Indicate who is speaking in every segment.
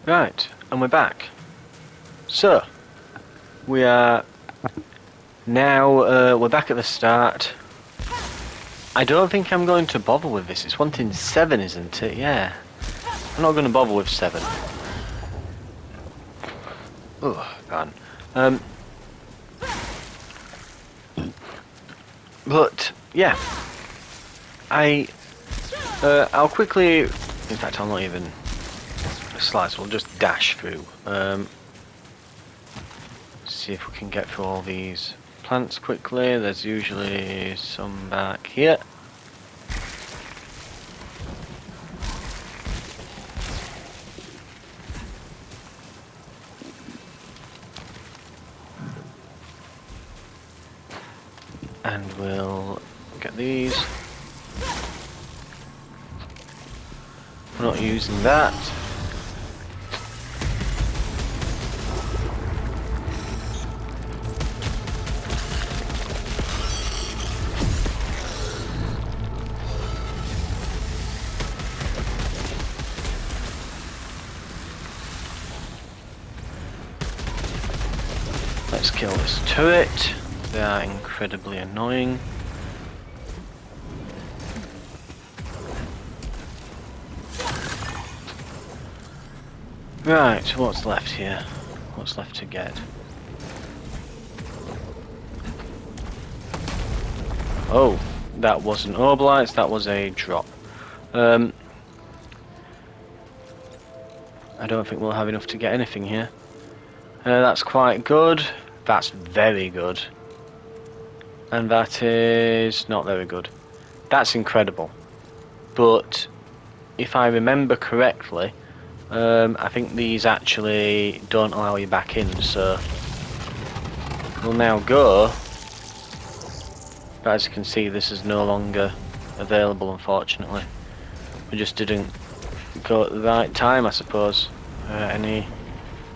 Speaker 1: Right, and we're back. So, we are now, we're back at the start. I don't think I'm going to bother with this. It's wanting 7, isn't it? Yeah. I'm not going to bother with 7. Oh, man. But, yeah. I'll quickly... In fact, I'll not even slice. We'll just dash through. See if we can get through all these plants quickly. There's usually some back here. And we'll get these. We're not using that. Let's kill this turret. They are incredibly annoying. Right, what's left here? What's left to get? Oh, that wasn't Oblites, that was a drop. I don't think we'll have enough to get anything here. That's quite good. That's very good. And that is not very good. That's incredible. But if I remember correctly, I think these actually don't allow you back in, so we'll now go. But as you can see, this is no longer available, unfortunately. We just didn't go at the right time, I suppose. Any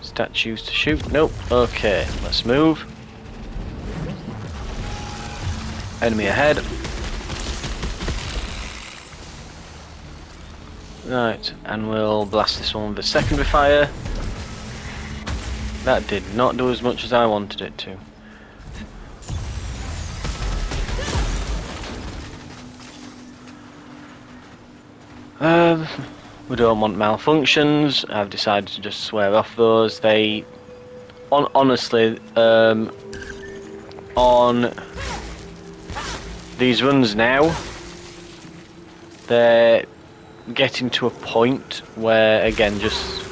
Speaker 1: statues to shoot? Nope. Okay, let's move. Enemy ahead. Right, and we'll blast this one with a secondary fire. That did not do as much as I wanted it to. We don't want malfunctions. I've decided to just swear off those. They, honestly, on these runs now, they're getting to a point where, again, just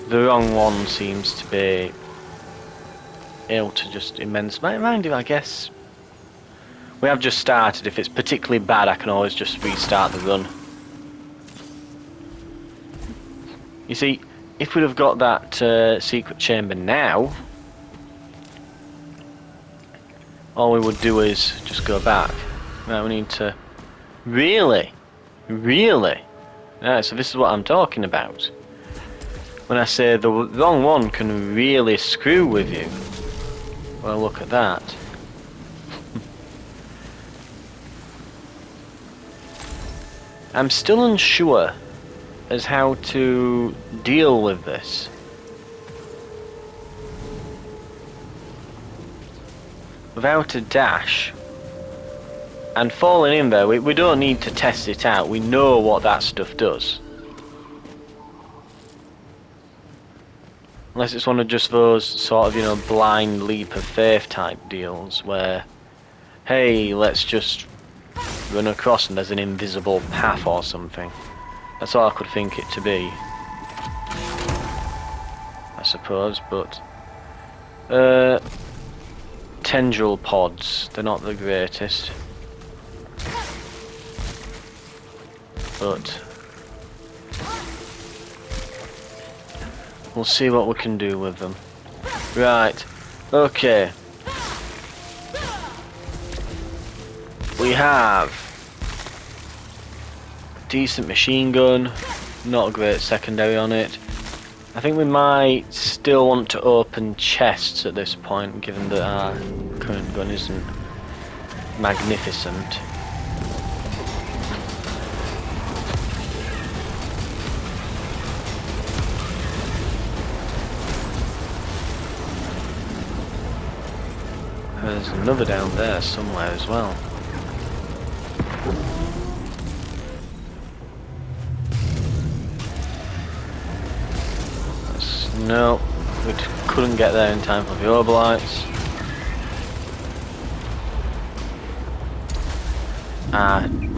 Speaker 1: the wrong one seems to be able to just immense. Mind you, I guess we have just started. If it's particularly bad, I can always just restart the run. You see, if we'd have got that secret chamber now, all we would do is just go back. Right, we need to... Really? Really? Right, so this is what I'm talking about. When I say the wrong one can really screw with you. Well, look at that. I'm still unsure as how to deal with this. Without a dash and falling in there, we don't need to test it out. We know what that stuff does. Unless it's one of just those sort of, you know, blind leap of faith type deals where, hey, let's just run across and there's an invisible path or something. That's all I could think it to be, I suppose, but tendril pods, they're not the greatest, but we'll see what we can do with them. Right, okay. We have decent machine gun, not a great secondary on it. I think we might still want to open chests at this point, given that our current gun isn't magnificent. There's another down there somewhere as well. No, we couldn't get there in time for the Oberlights.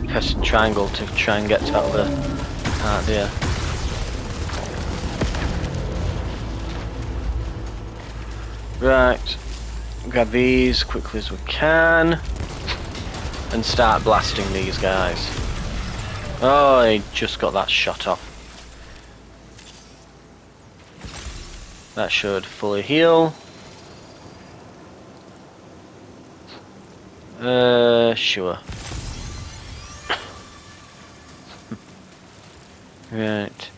Speaker 1: Pressing triangle to try and get to that other part there. Right, grab these quickly as we can and start blasting these guys. Oh, he just got that shot off. That should fully heal. Sure. Right.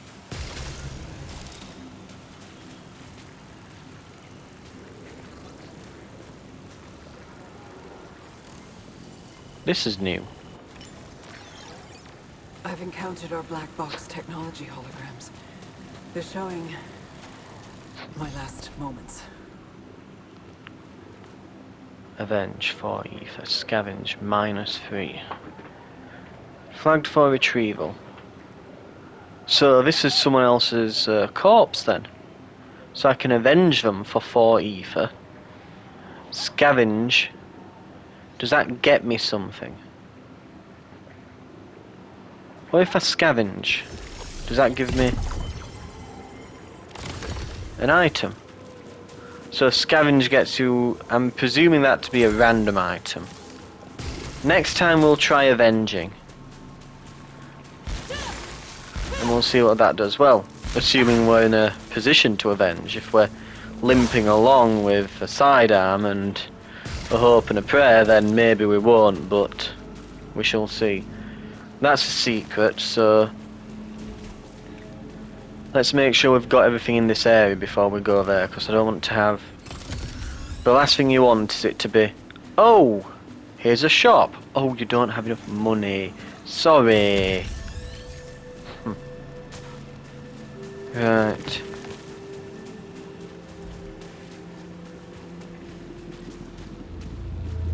Speaker 1: This is new.
Speaker 2: I've encountered our black box technology holograms. They're showing my last moments.
Speaker 1: Avenge 4 ether. Scavenge -3. Flagged for retrieval. So this is someone else's corpse then. So I can avenge them for 4 ether. Scavenge. Does that get me something? What if I scavenge? Does that give me an item? So scavenge gets you... I'm presuming that to be a random item. Next time we'll try avenging. And we'll see what that does. Well, assuming we're in a position to avenge. If we're limping along with a sidearm and a hope and a prayer, then maybe we won't, but we shall see. That's a secret, so let's make sure we've got everything in this area before we go there, because I don't want to have... The last thing you want is it to be, oh, here's a shop. Oh, you don't have enough money. Sorry. Right.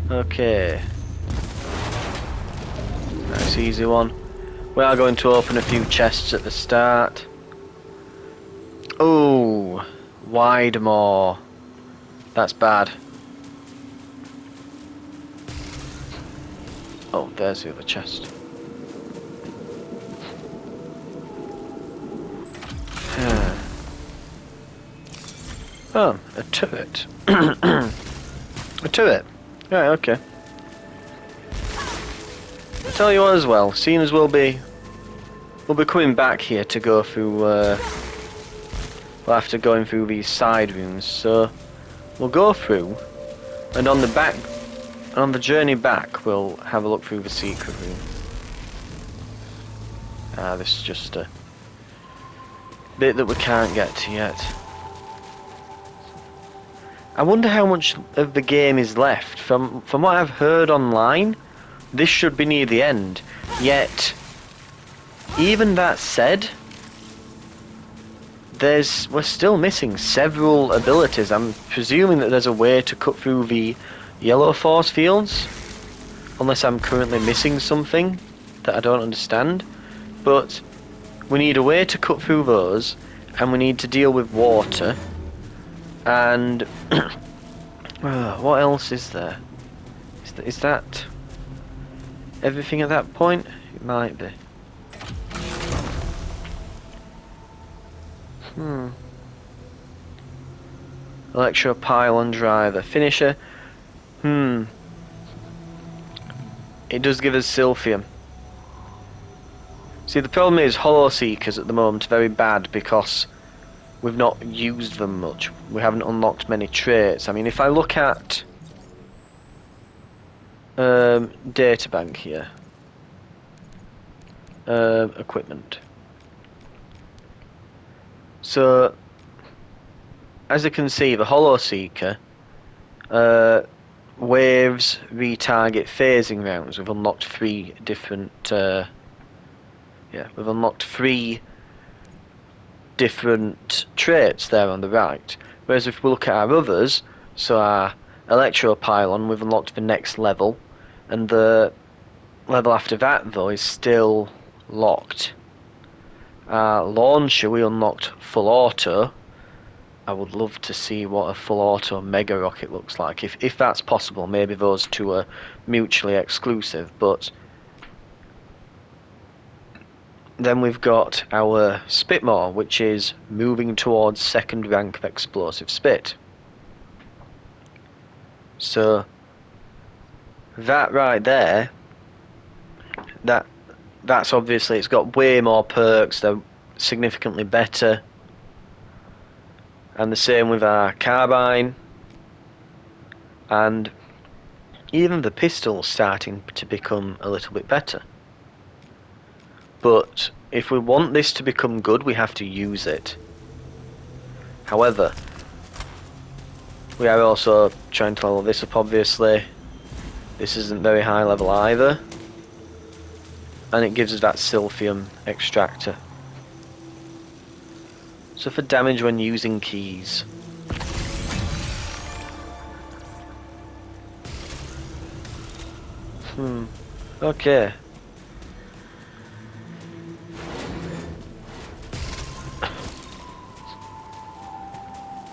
Speaker 1: Okay. Nice easy one. We are going to open a few chests at the start. Oh, Widemore. That's bad. Oh, there's the other chest. Oh, a turret. A turret. Right, okay. I'll tell you what as well, seeing as we'll be coming back here to go through well, after going through these side rooms, so we'll go through and on the journey back we'll have a look through the secret room. This is just a bit that we can't get to yet. I wonder how much of the game is left. From what I've heard online, this should be near the end. Yet, even that said, we're still missing several abilities. I'm presuming that there's a way to cut through the yellow force fields, unless I'm currently missing something that I don't understand. But we need a way to cut through those, and we need to deal with water. And what else is there? Is that everything at that point? It might be. Electro pylon driver finisher. It does give us Silphium. See, the problem is Hollow Seekers at the moment are very bad because we've not used them much. We haven't unlocked many traits. I mean, if I look at databank here, equipment. So, as you can see, the Hollow Seeker waves retarget phasing rounds. We've unlocked 3 different. We've unlocked 3 different traits there on the right. Whereas if we look at our others, so our electro pylon, we've unlocked the next level, and the level after that though is still locked. Launcher, we unlocked full auto. I would love to see what a full auto mega rocket looks like. If that's possible, maybe those two are mutually exclusive, but then we've got our Spitmore, which is moving towards second rank of explosive spit. So that right there, that's obviously, it's got way more perks, they're significantly better. And the same with our carbine. And even the pistol's starting to become a little bit better. But if we want this to become good, we have to use it. However, we are also trying to level this up, obviously. This isn't very high level either. And it gives us that silphium extractor. So for damage when using keys. Okay.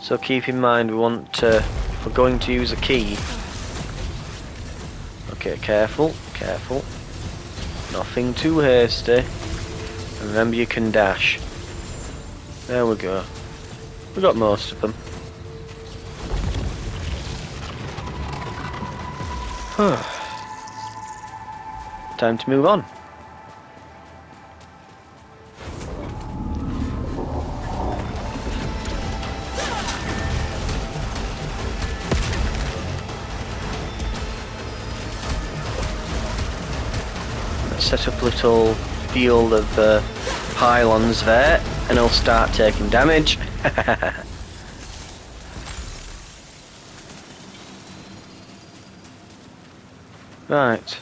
Speaker 1: So keep in mind we want to, if we're going to use a key. Okay, careful, careful. Nothing too hasty. And remember you can dash. There we go. We got most of them. Time to move on. Let's set up a little field of pylons there, and I'll start taking damage. Right.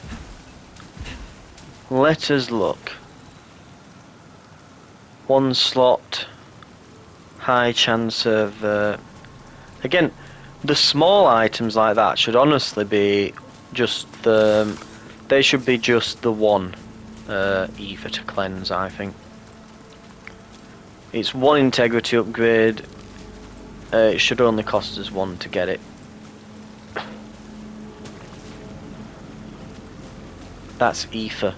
Speaker 1: Let us look. One slot, high chance of... again, the small items like that should honestly be just the... They should be just the one ether to cleanse, I think. It's one integrity upgrade. It should only cost us one to get it. That's ether.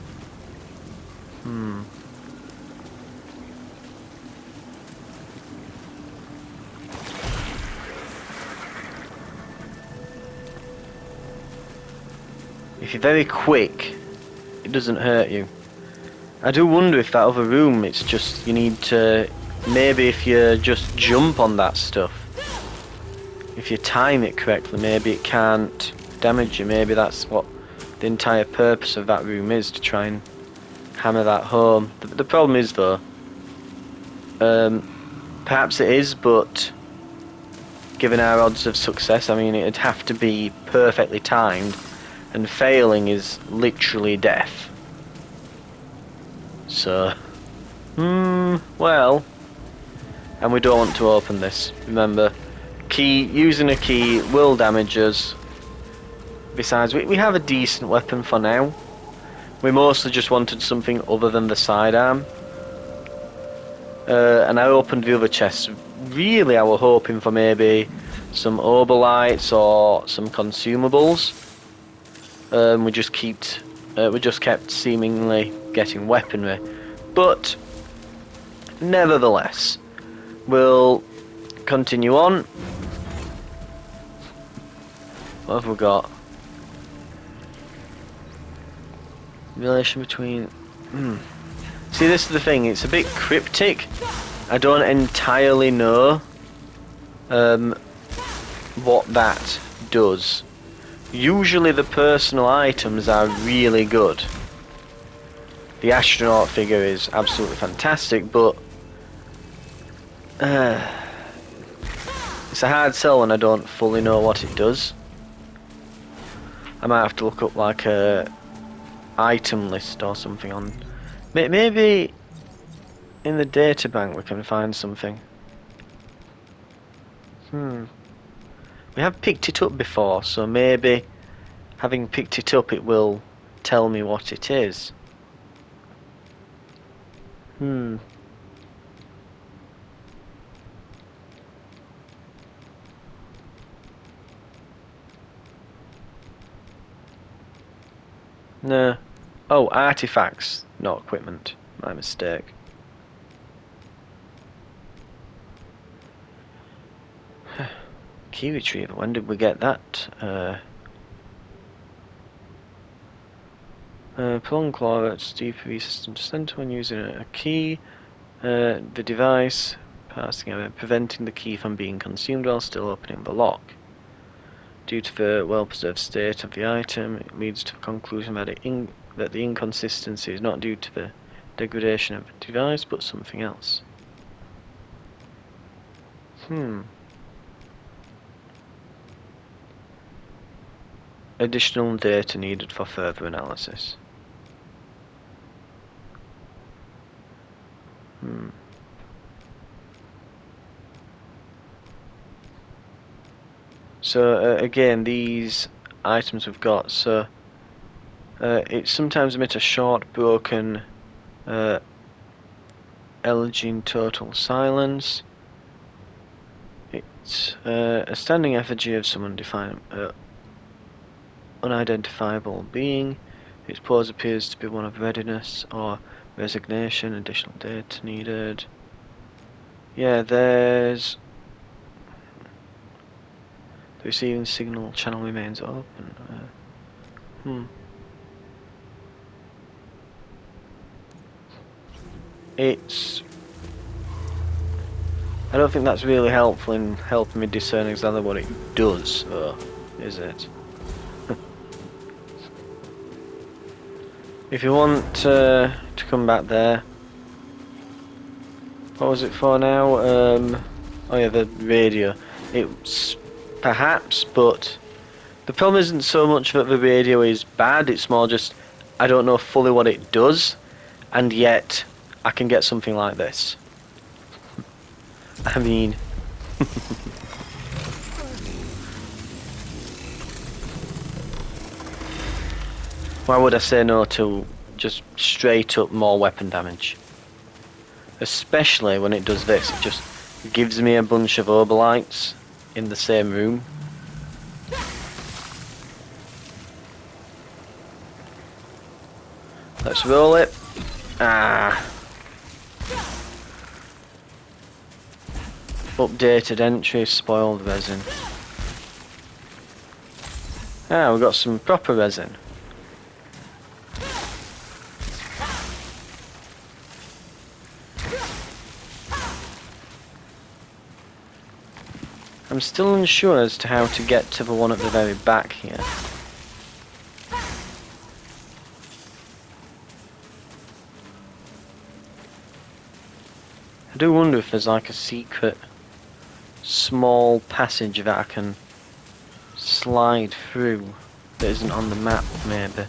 Speaker 1: If you're very quick, it doesn't hurt you. I do wonder if that other room, it's just, you need to, maybe if you just jump on that stuff, if you time it correctly, maybe it can't damage you. Maybe that's what the entire purpose of that room is, to try and hammer that home. The problem is though, perhaps it is, but given our odds of success, I mean, it'd have to be perfectly timed, and failing is literally death. So, well, and we don't want to open this. Remember, using a key will damage us. Besides, we have a decent weapon for now. We mostly just wanted something other than the sidearm. And I opened the other chests. Really, I were hoping for maybe some obolites or some consumables. We just kept seemingly getting weaponry, but nevertheless, we'll continue on. What have we got? Relation between... See, this is the thing, it's a bit cryptic. I don't entirely know what that does. Usually the personal items are really good. The astronaut figure is absolutely fantastic, but it's a hard sell when I don't fully know what it does. I might have to look up like a item list or something on... Maybe in the data bank we can find something. We have picked it up before, so maybe having picked it up it will tell me what it is. Hmm. No. Oh, artifacts, not equipment. My mistake. Key retriever, when did we get that? Prolonged claw at DPV system center when using a key. The device passing preventing the key from being consumed while still opening the lock. Due to the well-preserved state of the item, it leads to the conclusion that the inconsistency is not due to the degradation of the device, but something else. Additional data needed for further analysis. So again, these items we've got, so it sometimes emits a short, broken, elegy total silence. It's a standing effigy of some unidentifiable being. Its pose appears to be one of readiness or resignation. Additional data needed. Yeah, there's... The receiving signal channel remains open. It's... I don't think that's really helpful in helping me discern exactly what it does, though, is it? If you want to come back there... What was it for now? Oh yeah, the radio. It's perhaps, but the problem isn't so much that the radio is bad, it's more just I don't know fully what it does, and yet I can get something like this. I mean... Why would I say no to just straight up more weapon damage? Especially when it does this, it just gives me a bunch of obolites in the same room. Let's roll it. Ah. Updated entry, spoiled resin. Ah, we've got some proper resin. I'm still unsure as to how to get to the one at the very back here. I do wonder if there's like a secret small passage that I can slide through that isn't on the map, maybe.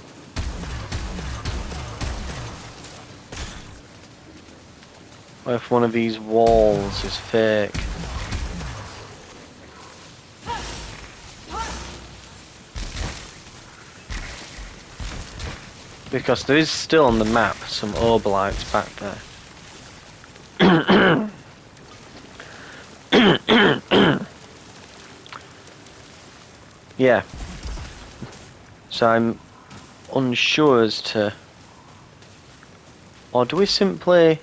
Speaker 1: Or if one of these walls is fake. Because there is still on the map some obolites back there. Yeah. So I'm unsure as to... Or do we simply...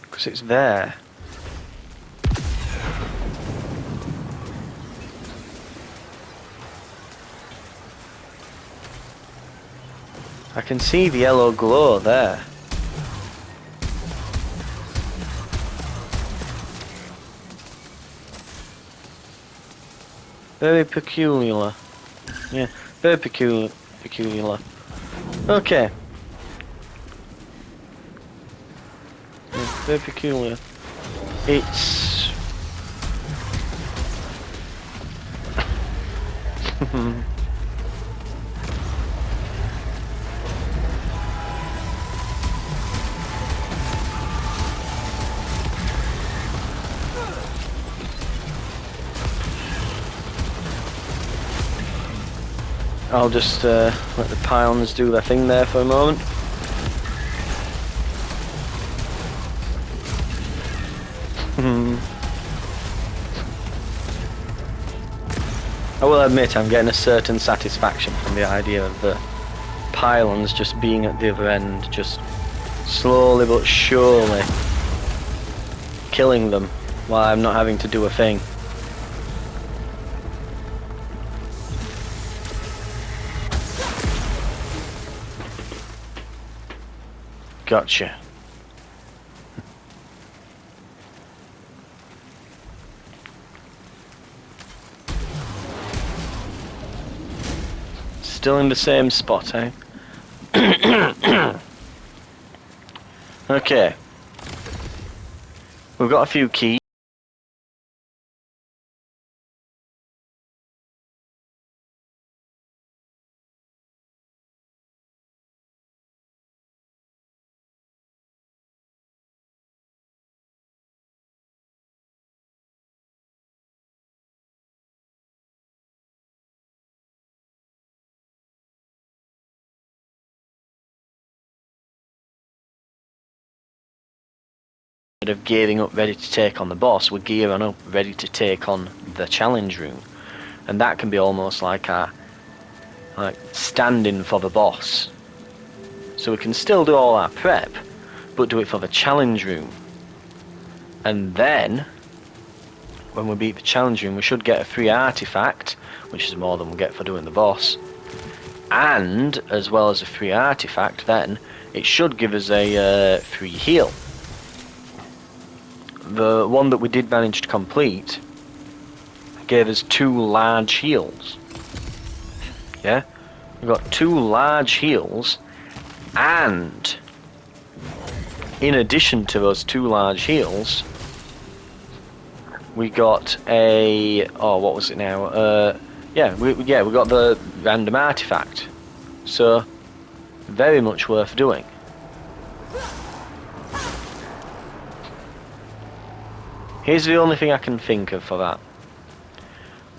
Speaker 1: Because it's there. I can see the yellow glow there. Very peculiar. Yeah, very peculiar. Okay. Yeah, very peculiar. It's... I'll just let the pylons do their thing there for a moment. I will admit I'm getting a certain satisfaction from the idea of the pylons just being at the other end, just slowly but surely killing them while I'm not having to do a thing. Gotcha. Still in the same spot, eh? Okay. We've got a few keys. Instead of gearing up ready to take on the boss, we're gearing up ready to take on the challenge room. And that can be almost like a stand-in for the boss. So we can still do all our prep, but do it for the challenge room. And then, when we beat the challenge room, we should get a free artifact, which is more than we'll get for doing the boss. And, as well as a free artifact, then, it should give us a free heal. The one that we did manage to complete gave us 2 large heals. Yeah? We got 2 large heals, and in addition to those 2 large heals, we got a... oh, what was it now? We got the random artifact. So, very much worth doing. Here's the only thing I can think of for that.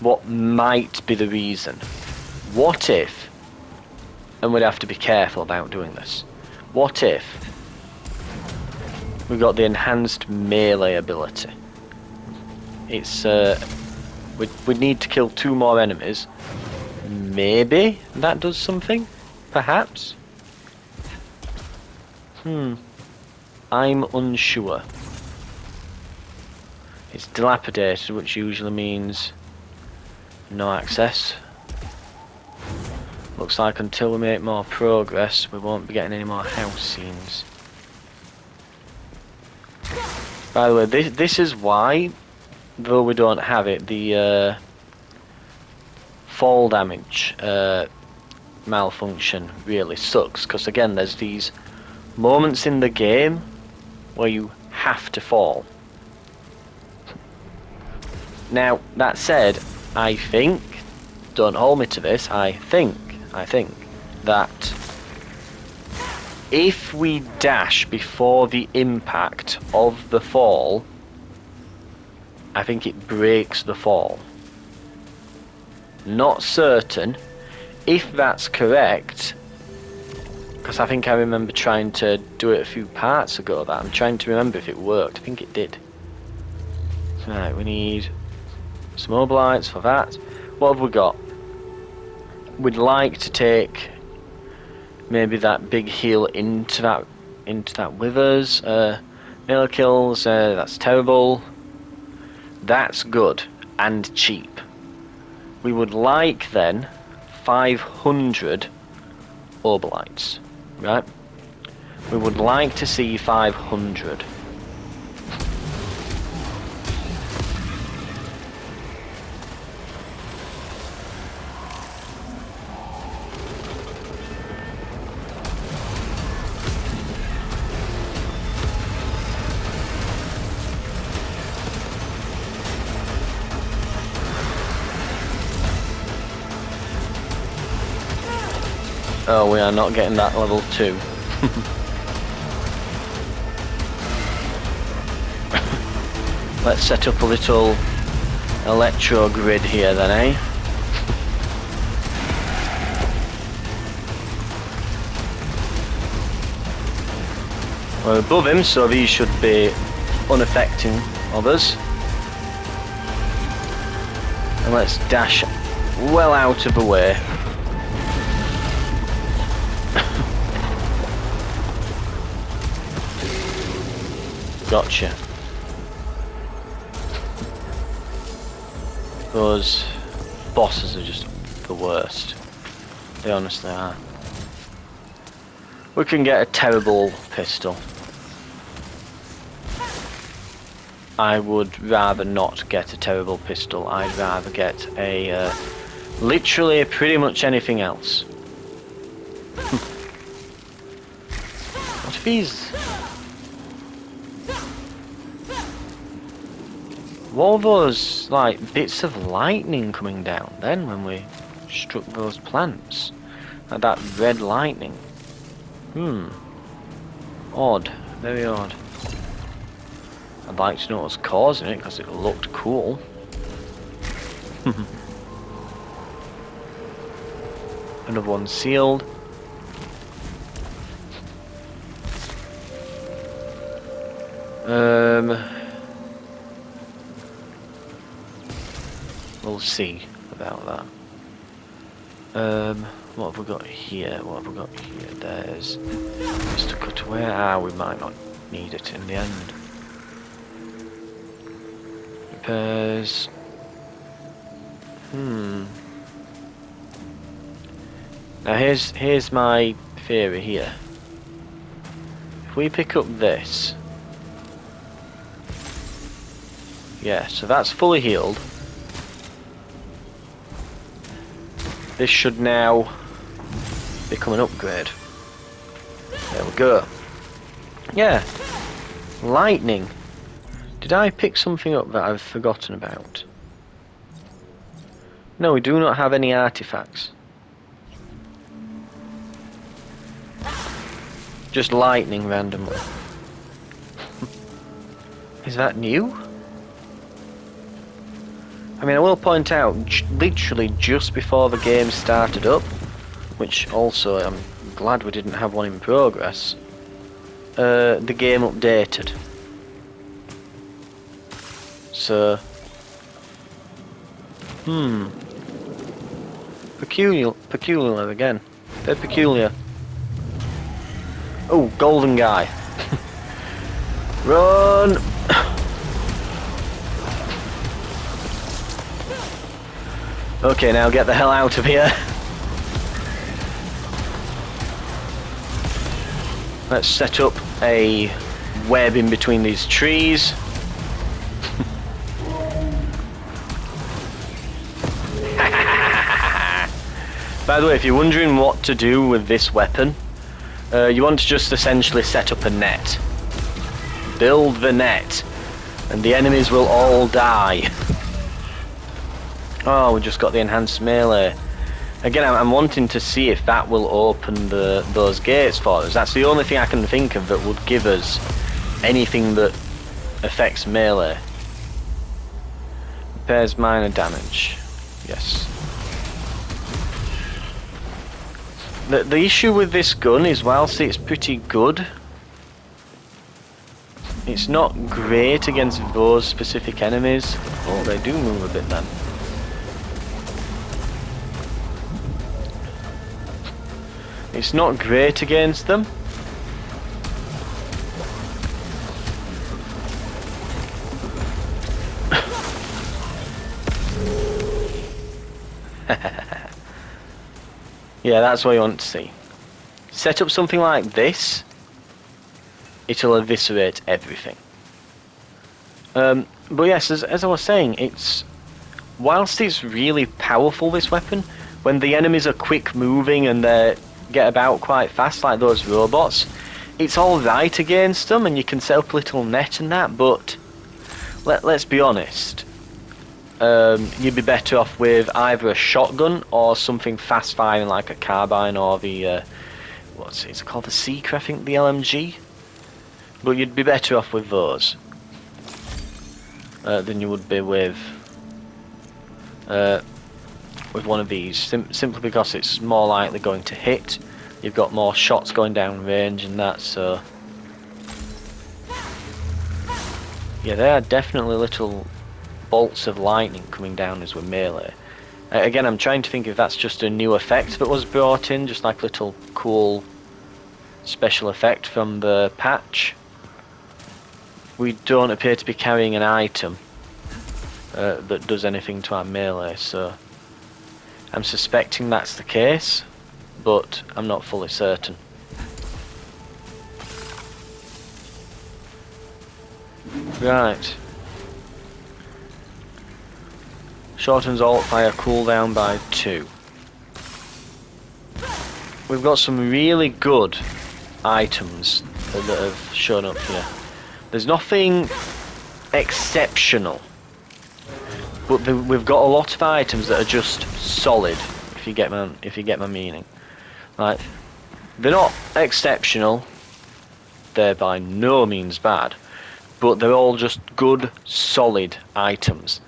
Speaker 1: What might be the reason? What if, and we'd have to be careful about doing this, what if we got the enhanced melee ability? It's, we'd need to kill 2 more enemies. Maybe that does something? Perhaps? I'm unsure. It's dilapidated, which usually means no access. Looks like until we make more progress, we won't be getting any more house scenes. By the way, this is why, though we don't have it, the fall damage malfunction really sucks. Because again, there's these moments in the game where you have to fall. Now, that said, I think, don't hold me to this, I think that if we dash before the impact of the fall, I think it breaks the fall. Not certain. If that's correct, because I think I remember trying to do it a few parts ago, that I'm trying to remember if it worked. I think it did. Right, we need some mobilites for that. What have we got? We'd like to take maybe that big heal into that with us. Melee kills, that's terrible. That's good and cheap. We would like then 500 obolites, right? We would like to see 500. Oh, we are not getting that level 2. Let's set up a little electro grid here then, eh? We're above him, so these should be unaffecting others. And let's dash well out of the way. Gotcha. Those bosses are just the worst. They honestly are. We can get a terrible pistol. I would rather not get a terrible pistol. I'd rather get a literally pretty much anything else. What are these? What were those like bits of lightning coming down then when we struck those plants? Like that red lightning. Odd. Very odd. I'd like to know what's causing it because it looked cool. Another one sealed. We'll see about that. What have we got here? What have we got here? There's just a cut away. We might not need it in the end. Repairs. Now here's my theory here. If we pick up this, yeah, so that's fully healed. This should now become an upgrade. There we go. Yeah, lightning. Did I pick something up that I've forgotten about? No, we do not have any artifacts. Just lightning randomly. Is that new? I mean, I will point out, literally just before the game started up, which also I'm glad we didn't have one in progress, the game updated. So, peculiar again. They're peculiar. Oh, golden guy. Run! Okay, now get the hell out of here. Let's set up a web in between these trees. By the way, if you're wondering what to do with this weapon, you want to just essentially set up a net. Build the net, and the enemies will all die. Oh, we just got the enhanced melee. Again, I'm wanting to see if that will open those gates for us. That's the only thing I can think of that would give us anything that affects melee. Repairs minor damage. Yes. The issue with this gun is, whilst it's pretty good, it's not great against those specific enemies. Oh, they do move a bit then. It's not great against them. Yeah, that's what you want to see. Set up something like this, it'll eviscerate everything. But yes, as I was saying, whilst it's really powerful, this weapon, when the enemies are quick moving and they get about quite fast like those robots, it's alright against them and you can set up a little net and that, but let's be honest, you'd be better off with either a shotgun or something fast firing like a carbine or the what's it called, the Seeker, I think, the LMG. But you'd be better off with those than you would be with one of these, simply because it's more likely going to hit. You've got more shots going down range and that, so Yeah, there are definitely little bolts of lightning coming down as we're melee. Again, I'm trying to think if that's just a new effect that was brought in, just like little cool special effect from the patch. We don't appear to be carrying an item that does anything to our melee, so I'm suspecting that's the case, but I'm not fully certain. Right. Shortens alt fire cooldown by 2. We've got some really good items that have shown up here. There's nothing exceptional, but we've got a lot of items that are just solid. If you get my meaning, like they're not exceptional. They're by no means bad, but they're all just good, solid items.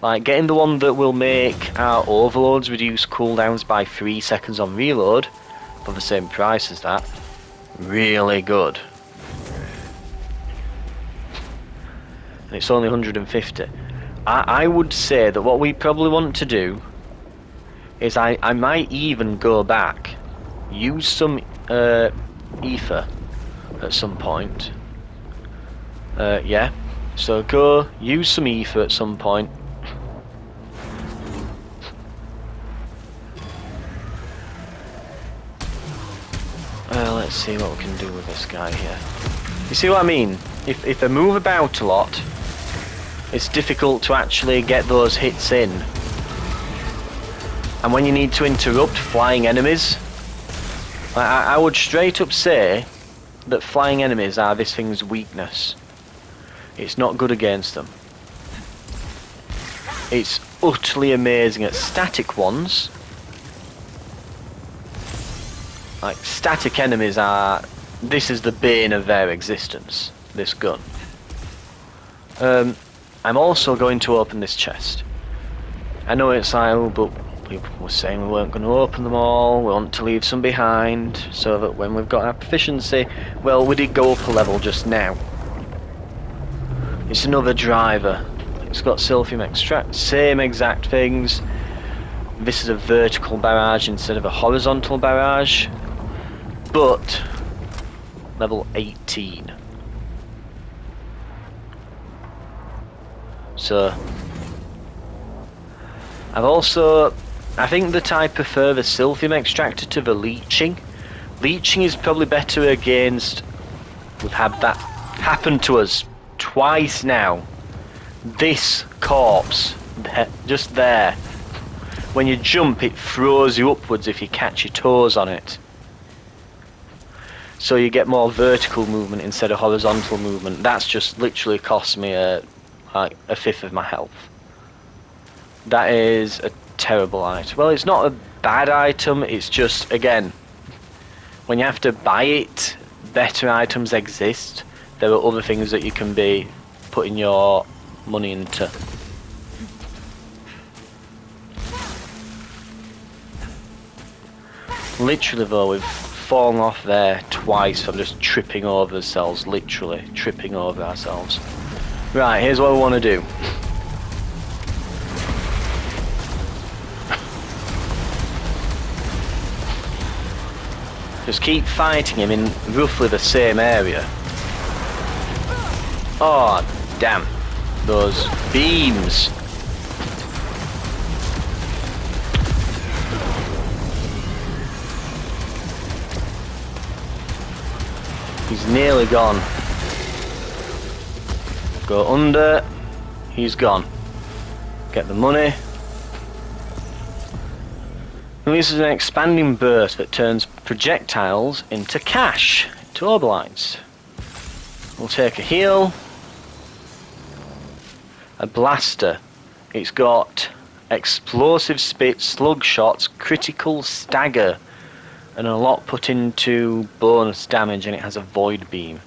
Speaker 1: Like getting the one that will make our overloads reduce cooldowns by 3 seconds on reload for the same price as that. Really good. And it's only 150. I would say that what we probably want to do is I might even go back, use some ether at some point. Yeah, so go use some ether at some point. Let's see what we can do with this guy here. You see what I mean? If they move about a lot, it's difficult to actually get those hits in. And when you need to interrupt flying enemies, I would straight up say that flying enemies are this thing's weakness. It's not good against them. It's utterly amazing at static ones. Like, static enemies are... This is the bane of their existence, this gun. I'm also going to open this chest. I know it's like, oh, but we were saying we weren't going to open them all, we want to leave some behind, so that when we've got our proficiency... Well, we did go up a level just now. It's another driver. It's got silphium extract, same exact things. This is a vertical barrage instead of a horizontal barrage. But level 18. So I think that I prefer the silphium extractor to the leeching. Leeching is probably better against... We've had that happen to us twice now. This corpse, just there. When you jump, it throws you upwards if you catch your toes on it. So you get more vertical movement instead of horizontal movement. That's just literally cost me like a fifth of my health. That is a terrible item. Well, it's not a bad item, it's just, again, when you have to buy it, better items exist. There are other things that you can be putting your money into. Literally though, we've fallen off there twice from just tripping over ourselves, literally tripping over ourselves. Right, here's what we want to do. Just keep fighting him in roughly the same area. Oh, damn. Those beams. He's nearly gone. Go under. He's gone. Get the money. And this is an expanding burst that turns projectiles into cash, into orbalites. We'll take a heal. A blaster. It's got explosive spit, slug shots, critical stagger, and a lot put into bonus damage, and it has a void beam.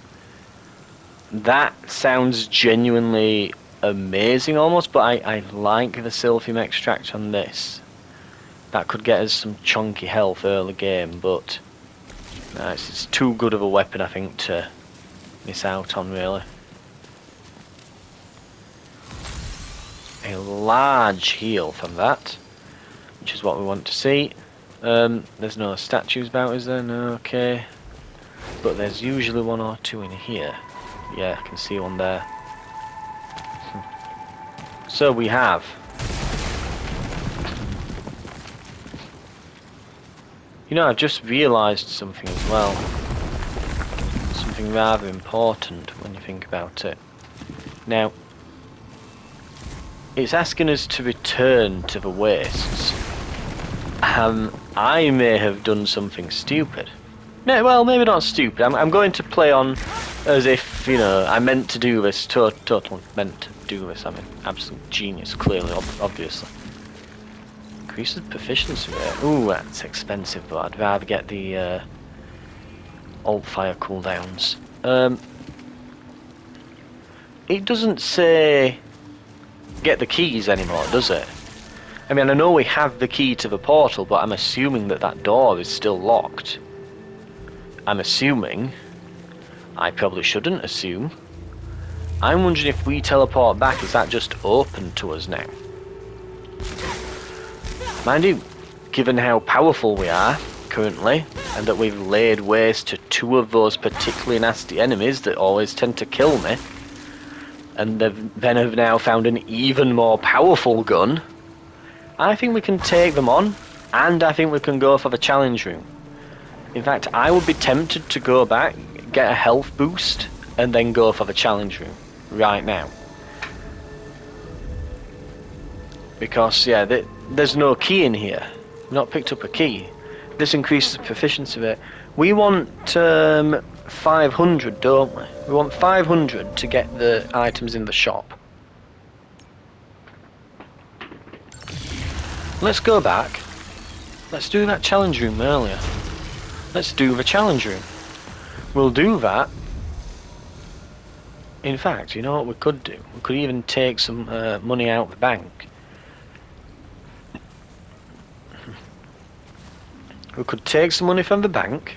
Speaker 1: That sounds genuinely amazing almost, but I like the silphium extract on this. That could get us some chunky health early game, but it's too good of a weapon, I think, to miss out on, really. a large heal from that, which is what we want to see. There's no statues about, is there? No, okay. But there's usually one or two in here. Yeah, I can see one there. So we have you know, I've just realised something as well. Something rather important when you think about it. Now, it's asking us to return to the wastes. I may have done something stupid. Well, maybe not stupid. I'm going to play on as if, you know, I meant to do this. Totally meant to do this. I'm an absolute genius, clearly, obviously. Increases proficiency rate. Ooh, that's expensive, but I'd rather get the alt fire cooldowns. It doesn't say get the keys anymore, does it? I mean, I know we have the key to the portal, but I'm assuming that that door is still locked. I'm assuming. I probably shouldn't assume. I'm wondering if we teleport back, is that just open to us now? Mind you, given how powerful we are currently, and that we've laid waste to two of those particularly nasty enemies that always tend to kill me, and then have now found an even more powerful gun, I think we can take them on, and I think we can go for the challenge room. In fact, I would be tempted to go back, get a health boost, and then go for the challenge room right now. Because, yeah, there's no key in here. We've not picked up a key. This increases proficiency rate. We want 500, don't we? We want 500 to get the items in the shop. Let's go back. Let's do that challenge room earlier. Let's do the challenge room. We'll do that. In fact, you know what we could do? We could even take some money out of the bank. We could take some money from the bank.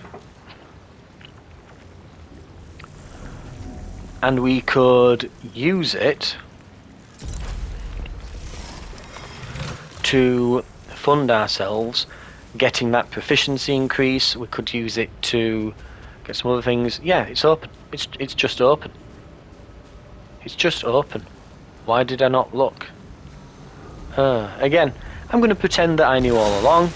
Speaker 1: And we could use it to fund ourselves getting that proficiency increase. We could use it to get some other things. Yeah, it's open. It's just open. It's just open. Why did I not look? Again, I'm going to pretend that I knew all along,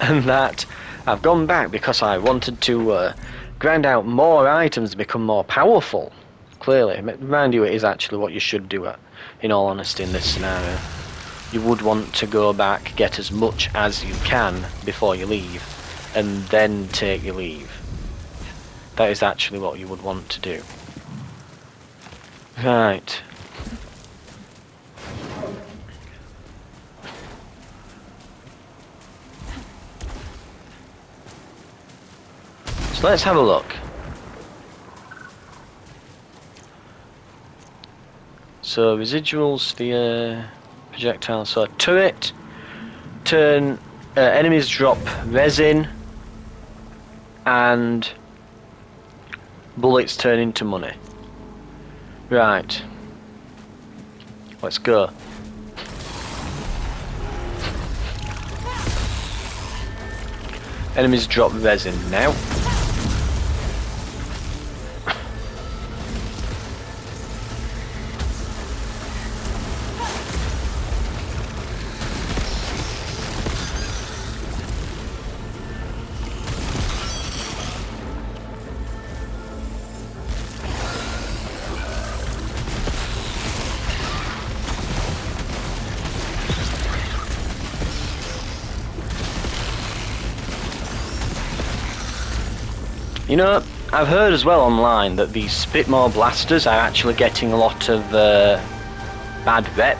Speaker 1: and that I've gone back because I wanted to grind out more items to become more powerful. Clearly, mind you, it is actually what you should do, in all honesty, in this scenario. You would want to go back, get as much as you can before you leave, and then take your leave. That is actually what you would want to do. Right. So let's have a look. So residual sphere, projectile, so turret, turn, enemies drop resin, and bullets turn into money. Right. Let's go. Enemies drop resin now. You know, I've heard as well online that these Spitmore blasters are actually getting a lot of bad rep.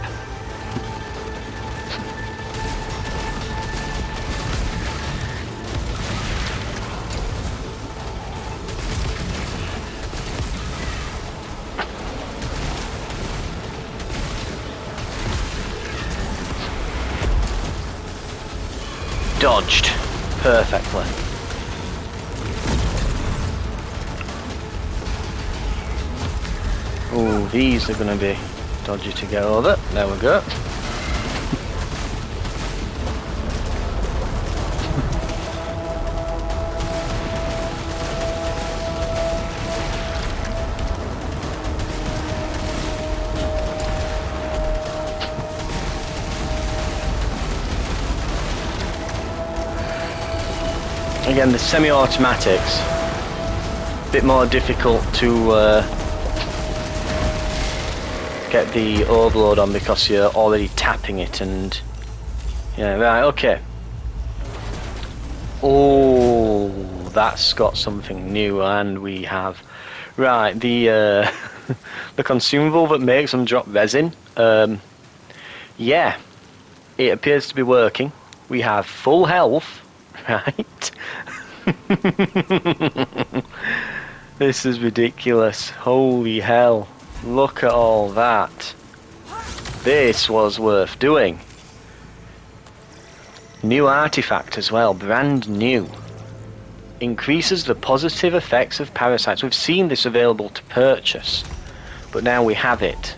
Speaker 1: Dodged perfectly. Oh, these are going to be dodgy to get over. There we go. Again, the semi-automatics, a bit more difficult to get the overload on because you're already tapping it and... Yeah, right, okay. Oh, that's got something new, and we have... Right, the the consumable that makes them drop resin. Yeah, it appears to be working. We have full health, right? This is ridiculous. Holy hell. Look at all that. This was worth doing. New artifact as well, brand new. Increases the positive effects of parasites. We've seen this available to purchase, but now we have it.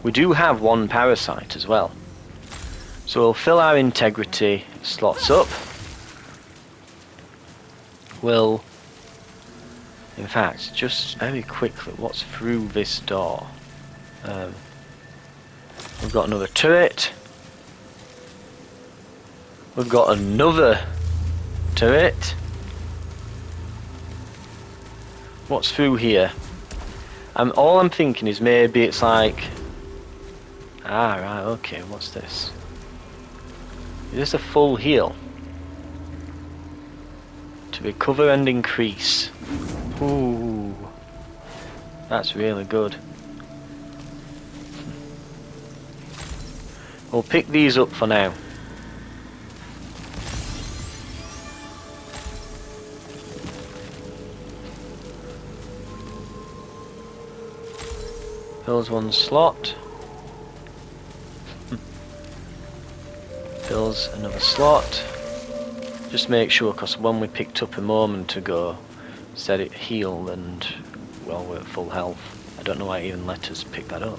Speaker 1: We do have one parasite as well. So we'll fill our integrity slots up. We'll, in fact, just very quickly, what's through this door? We've got another turret. We've got another turret. What's through here? All I'm thinking is maybe it's like... Ah, right, okay, what's this? Is this a full heal? To recover and increase. Ooh, that's really good. We'll pick these up for now. Fills one slot. Fills another slot. Just make sure, because when we picked up a moment ago, said it healed and, well, we're at full health. I don't know why it even let us pick that up.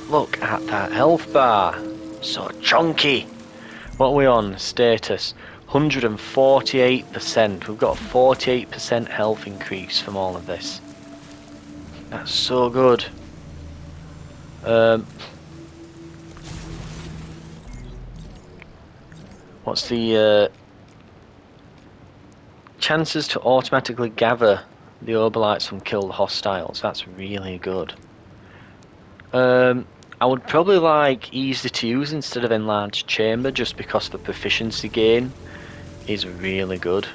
Speaker 1: Look at that health bar. So chunky. What are we on? Status. 148%. We've got a 48% health increase from all of this. That's so good. What's the chances to automatically gather the obolites from killed hostiles? That's really good. I would probably like easy to use instead of enlarged chamber, just because the proficiency gain is really good.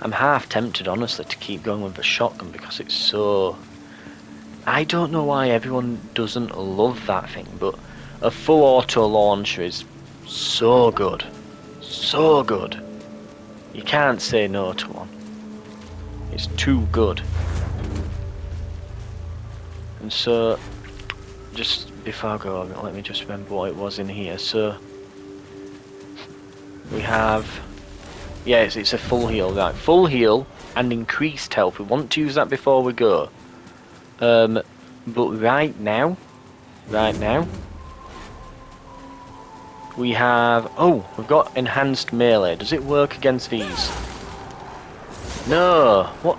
Speaker 1: I'm half tempted, honestly, to keep going with the shotgun because it's so... I don't know why everyone doesn't love that thing, but a full auto launcher is so good. So good. You can't say no to one. It's too good. And so, just before I go, let me just remember what it was in here. So, we have... Yeah, it's a full heal, right. Full heal and increased health. We want to use that before we go. But right now, we have... Oh, we've got enhanced melee. Does it work against these? No. What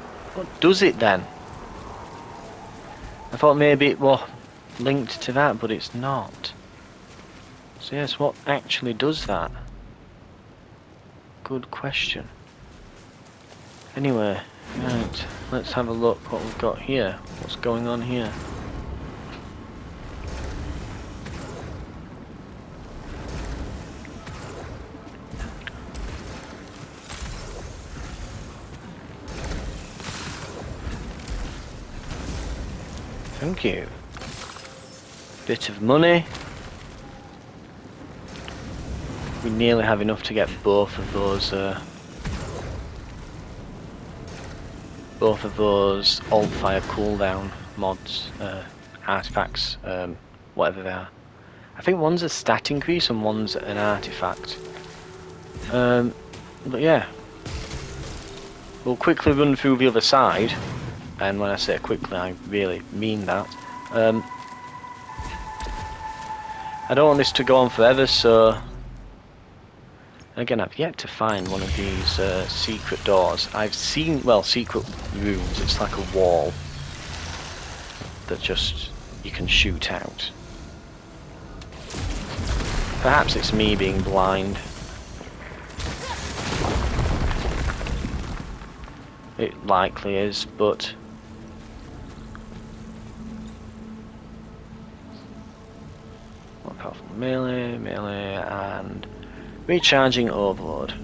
Speaker 1: does it then? I thought maybe it was linked to that, but it's not. So yes, what actually does that? Good question. Anyway, right, let's have a look what we've got here. What's going on here? Thank you. Bit of money. We nearly have enough to get both of those alt fire cooldown mods, artifacts, whatever they are. I think one's a stat increase and one's an artifact. But yeah, we'll quickly run through the other side, and when I say quickly, I really mean that. I don't want this to go on forever, so... Again, I've yet to find one of these secret doors. I've seen, well, secret rooms. It's like a wall that just you can shoot out. Perhaps it's me being blind. It likely is, but... More powerful melee, and... Recharging overload.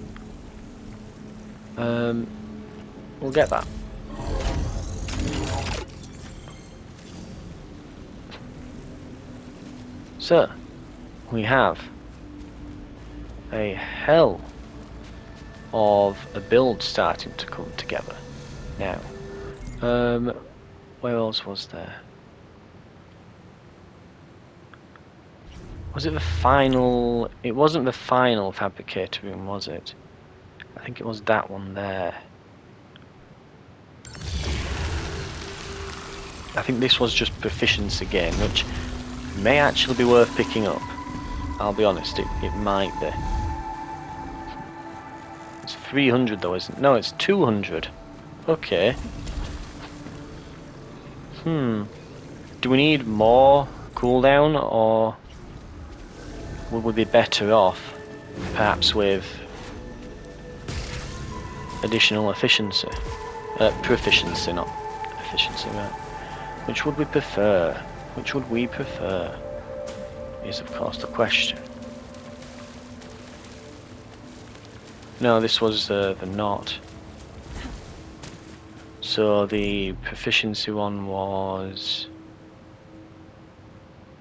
Speaker 1: We'll get that. So, we have a hell of a build starting to come together now. Where else was there? Was it the final? It wasn't the final fabricator room, was it? I think it was that one there. I think this was just proficiency again, which may actually be worth picking up. I'll be honest, it might be. It's 300 though, isn't it? No, it's 200. Okay. Do we need more cooldown, or would we be better off perhaps with additional efficiency? Proficiency, not efficiency, right? Which would we prefer? Which would we prefer? Is of course the question. No, this was the not. So the proficiency one was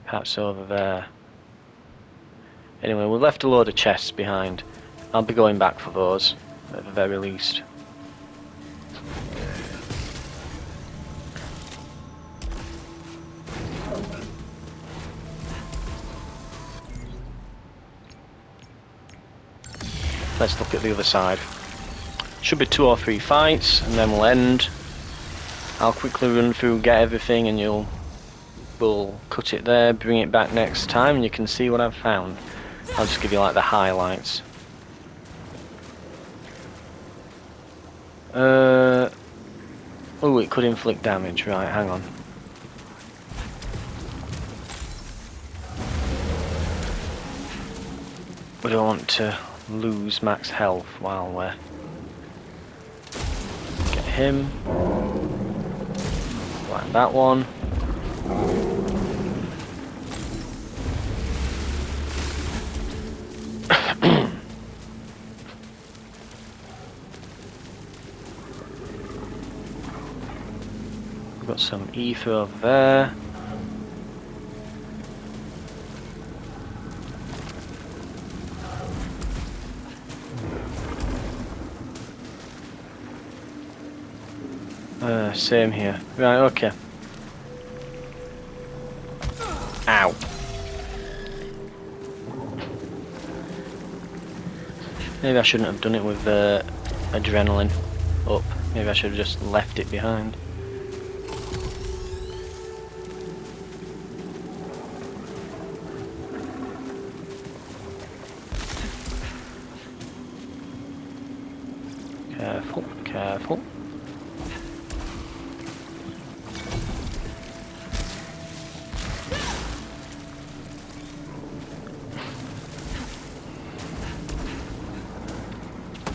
Speaker 1: perhaps over there. Anyway, we left a load of chests behind. I'll be going back for those at the very least. Let's look at the other side. Should be 2 or 3 fights and then we'll end. I'll quickly run through, get everything, and we'll cut it there, bring it back next time, and you can see what I've found. I'll just give you like the highlights. Oh, it could inflict damage. Right, hang on. We don't want to lose max health while we're... Get him. Like that one. We've got some ether over there. Same here. Right, okay. Ow. Maybe I shouldn't have done it with adrenaline up. Maybe I should have just left it behind. Careful, careful.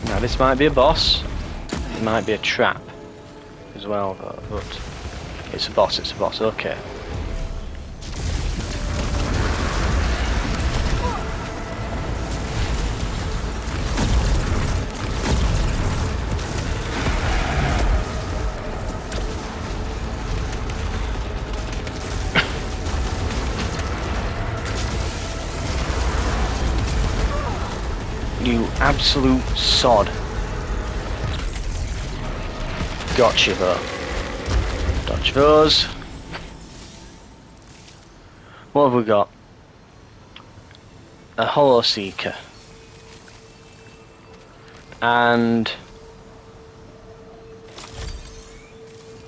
Speaker 1: Now this might be a boss, it might be a trap as well though, but it's a boss, okay. You absolute sod. Gotcha though. Dodge those. What have we got? A Hollow Seeker. And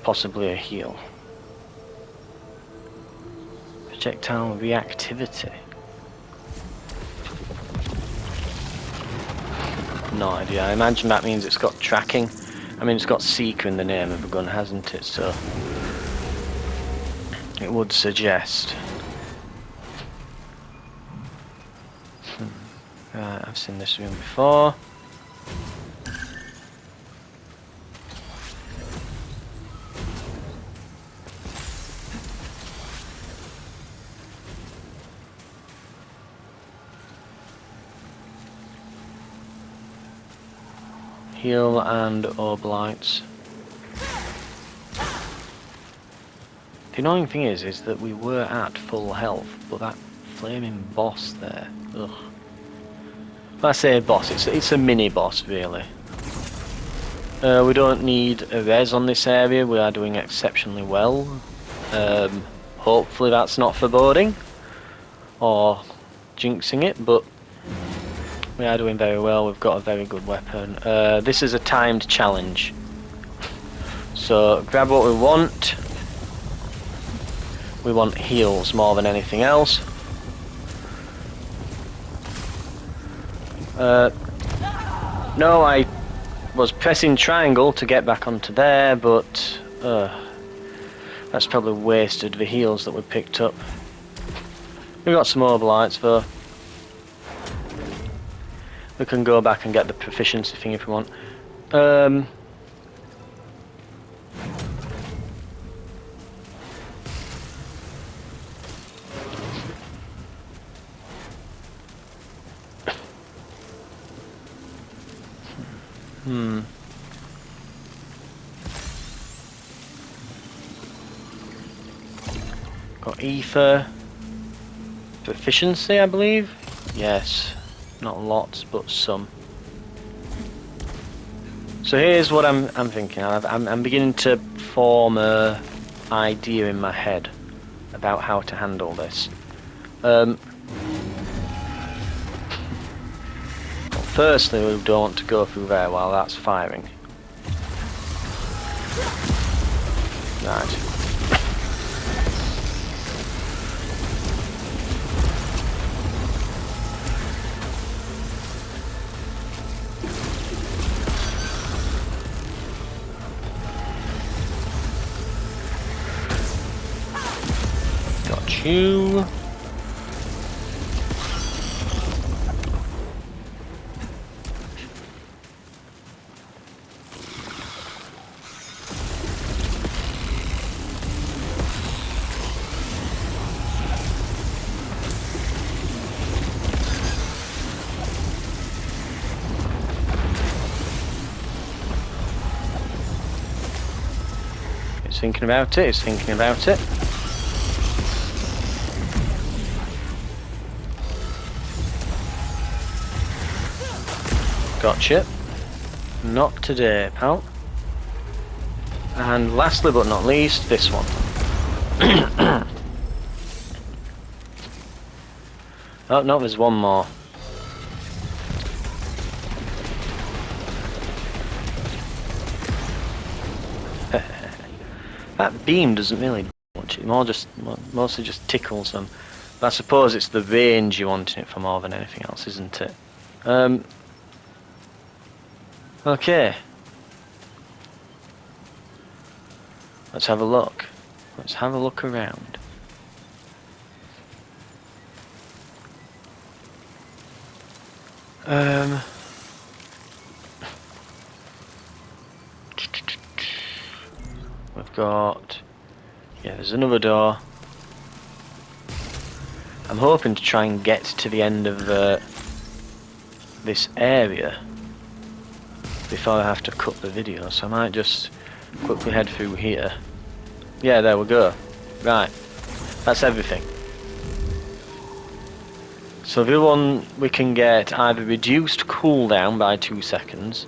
Speaker 1: possibly a heal. Projectile reactivity. No idea. I imagine that means it's got tracking. I mean, it's got Seeker in the name of the gun, hasn't it? So it would suggest. Right, I've seen this room before. Heal and orb lights. The annoying thing is that we were at full health, but that flaming boss there, ugh. When I say boss, it's a mini boss really. We don't need a res on this area, we are doing exceptionally well. Hopefully that's not foreboding or jinxing it, but we are doing very well. We've got a very good weapon. This is a timed challenge, so grab what we want. We want heals more than anything else. No, I was pressing triangle to get back onto there, but that's probably wasted the heals that we picked up. We got some orb lights though. We can go back and get the proficiency thing if we want. Got ether. Proficiency, I believe? Yes. Not lots, but some. So here's what I'm thinking. I'm beginning to form a idea in my head about how to handle this. Firstly, we don't want to go through there while that's firing. Right. Got you. Thinking about it, it's thinking about it. Gotcha. Not today, pal. And lastly but not least, this one. Oh no, there's one more. That beam doesn't really do much, it mostly just tickles them. But I suppose it's the range you want in it for more than anything else, isn't it? Okay. Let's have a look. Let's have a look around. We've got... yeah, there's another door. I'm hoping to try and get to the end of this area before I have to cut the video, so I might just quickly head through here. Yeah, there we go. Right, that's everything. So the other one, we can get either reduced cooldown by 2 seconds.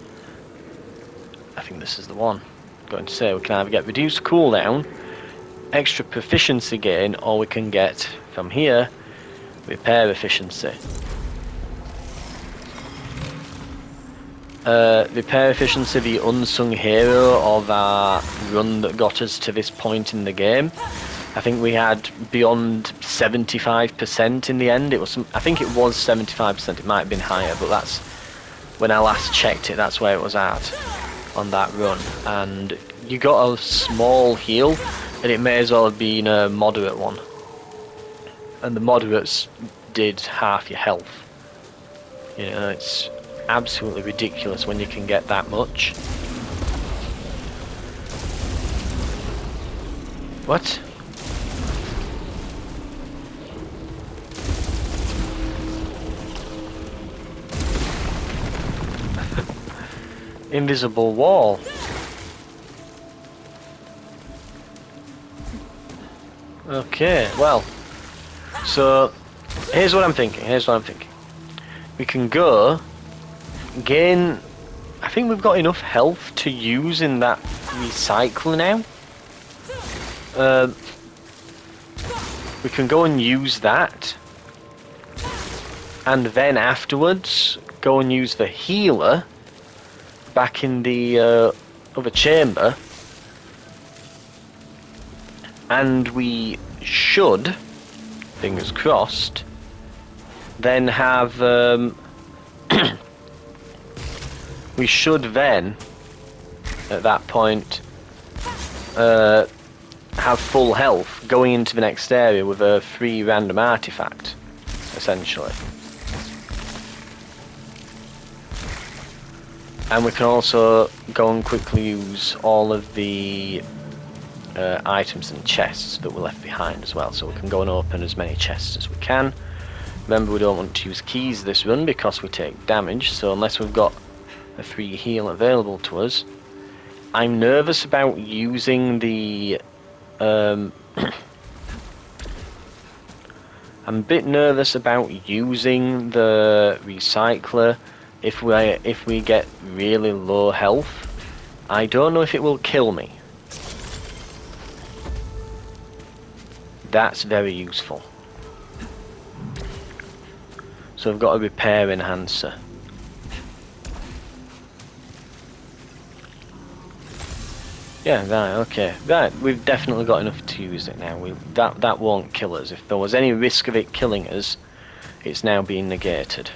Speaker 1: I think this is the one. I'm going to say we can either get reduced cooldown, extra proficiency gain, or we can get from here repair efficiency. Repair efficiency, the unsung hero of our run that got us to this point in the game. I think we had beyond 75% in the end. It was I think it was 75%. It might have been higher, but that's When I last checked it, that's where it was at on that run. And you got a small heal, and it may as well have been a moderate one. And the moderates did half your health. You know, it's absolutely ridiculous when you can get that much. What? Invisible wall. Okay, well, so here's what I'm thinking. We can go gain. I think we've got enough health to use in that recycler now. We can go and use that, and then afterwards go and use the healer back in the other chamber, and we should, fingers crossed, then have we should then at that point have full health going into the next area with a free random artifact, essentially. And we can also go and quickly use all of the items and chests that were left behind as well, so we can go and open as many chests as we can. Remember, we don't want to use keys this run because we take damage, so unless we've got a free heal available to us. I'm nervous about using the I'm a bit nervous about using the recycler if we get really low health. I don't know if it will kill me. That's very useful. So I've got a repair enhancer. Yeah, right, okay. Right, we've definitely got enough to use it now. That won't kill us. If there was any risk of it killing us, it's now being negated.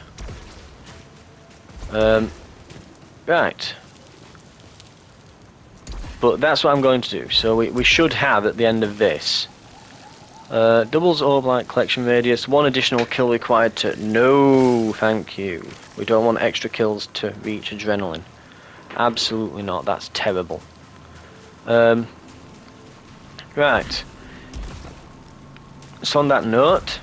Speaker 1: Right. But that's what I'm going to do. So we should have, at the end of this, doubles roguelike collection radius, 1 additional kill required to... No, thank you. We don't want extra kills to reach adrenaline. Absolutely not, that's terrible. Right. So on that note,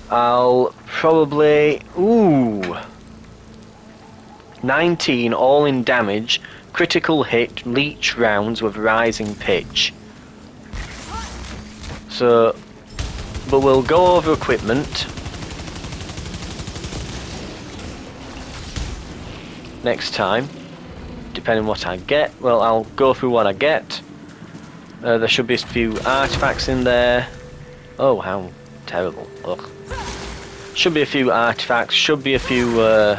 Speaker 1: I'll probably... Ooh! 19 all in damage, critical hit, leech rounds with rising pitch. So, but we'll go over equipment next time, depending on what I get. Well, I'll go through what I get. There should be a few artifacts in there. Oh, how terrible. Ugh. Should be a few artifacts, should be a few...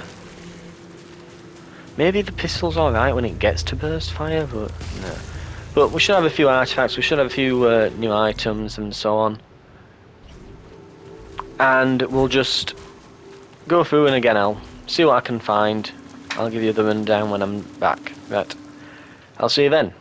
Speaker 1: Maybe the pistol's alright when it gets to burst fire, but no. But we should have a few artifacts, we should have a few new items and so on. And we'll just go through, and again I'll see what I can find. I'll give you the rundown when I'm back. Right. I'll see you then.